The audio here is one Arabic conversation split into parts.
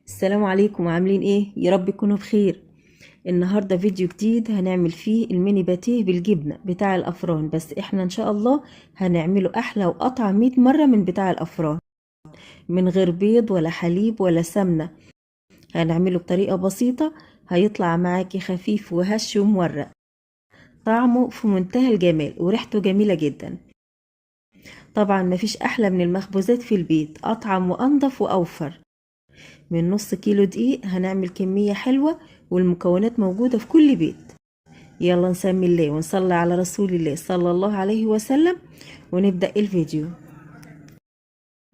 السلام عليكم، عاملين ايه؟ يا رب تكونوا بخير. النهارده فيديو جديد هنعمل فيه الميني باتيه بالجبنه بتاع الافران، بس احنا ان شاء الله هنعمله احلى واطعم 100 مره من بتاع الافران، من غير بيض ولا حليب ولا سمنه. هنعمله بطريقه بسيطه، هيطلع معاكي خفيف وهش ومورق. طعمه في منتهى الجمال وريحته جميله جدا. طبعا مفيش احلى من المخبوزات في البيت، اطعم وانضف واوفر. من نص كيلو دقيق هنعمل كمية حلوة، والمكونات موجودة في كل بيت. يلا نسمي الله ونصلي على رسول الله صلى الله عليه وسلم ونبدأ الفيديو.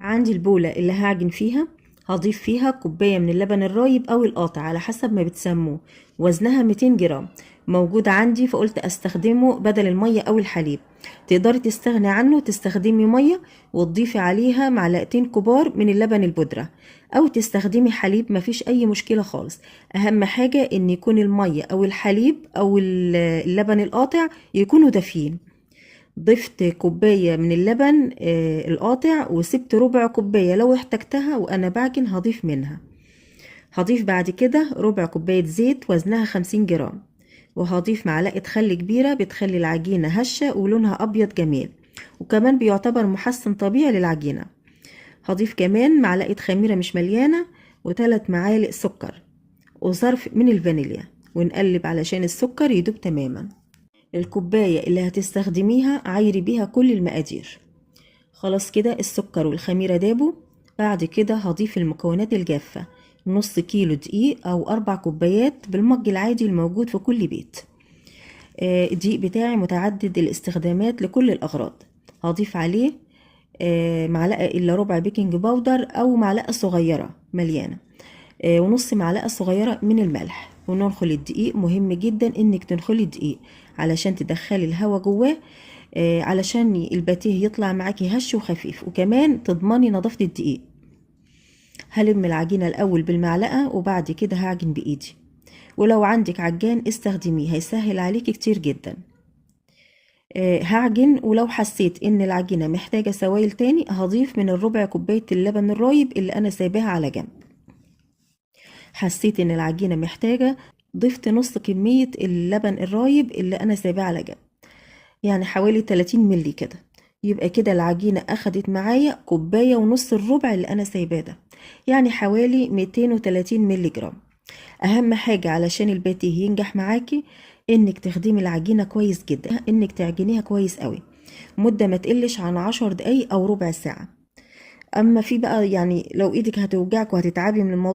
عندي البولة اللي هعجن فيها، هضيف فيها كوباية من اللبن الرايب أو القاطع على حسب ما بتسموه. وزنها 200 جرام، موجود عندي فقلت استخدمه بدل المية أو الحليب. تقدري تستغني عنه، تستخدمي مية وتضيفي عليها معلقتين كبار من اللبن البودرة، أو تستخدمي حليب، مفيش أي مشكلة خالص. أهم حاجة إن يكون المية أو الحليب أو اللبن القاطع يكونوا دافيين. ضفت كوباية من اللبن القاطع، وسبت ربع كوباية لو احتجتها وانا بعجن هضيف منها. هضيف بعد كده ربع كوباية زيت وزنها 50 جرام، وهضيف معلقة خل كبيرة بتخلي العجينة هشة ولونها ابيض جميل، وكمان بيعتبر محسن طبيعي للعجينة. هضيف كمان معلقة خميرة مش مليانة، و3 معالق سكر، وظرف من الفانيليا، ونقلب علشان السكر يدوب تماما. الكوباية اللي هتستخدميها عايري بيها كل المقادير. خلاص كده السكر والخميرة دابوا. بعد كده هضيف المكونات الجافة، نص كيلو دقيق أو 4 كوبايات بالمج العادي الموجود في كل بيت. الدقيق بتاعي متعدد الاستخدامات لكل الأغراض. هضيف عليه معلقة إلا ربع بيكنج باودر أو معلقة صغيرة مليانة، ونص معلقة صغيرة من الملح. وننخل الدقيق، مهم جدا انك تنخلي الدقيق علشان تدخلي الهواء جواه، علشان الباتيه يطلع معاكي هش وخفيف، وكمان تضمني نظافة الدقيق. هلم العجينة الأول بالمعلقة وبعد كده هعجن بإيدي، ولو عندك عجان استخدميه، هيسهل عليكي كتير جدا. هعجن، ولو حسيت ان العجينة محتاجة سوائل تاني هضيف من الربع كوباية اللبن الرايب اللي انا سايباها على جنب. حسيت ان العجينة محتاجة، ضفت نص كمية اللبن الرايب اللي انا سايباه على جنب، يعني حوالي 30 ملي كده. يبقى كده العجينة اخدت معايا كوباية ونص الربع اللي انا سايباه ده، يعني حوالي 230 ملي جرام. اهم حاجة علشان الباتيه ينجح معاكي انك تخدمي العجينة كويس جدا، انك تعجنيها كويس قوي، مدة ما تقلش عن 10 دقايق او ربع ساعة. اما في بقى يعني لو ايدك هتوجعك وهتتعبي من الموضوع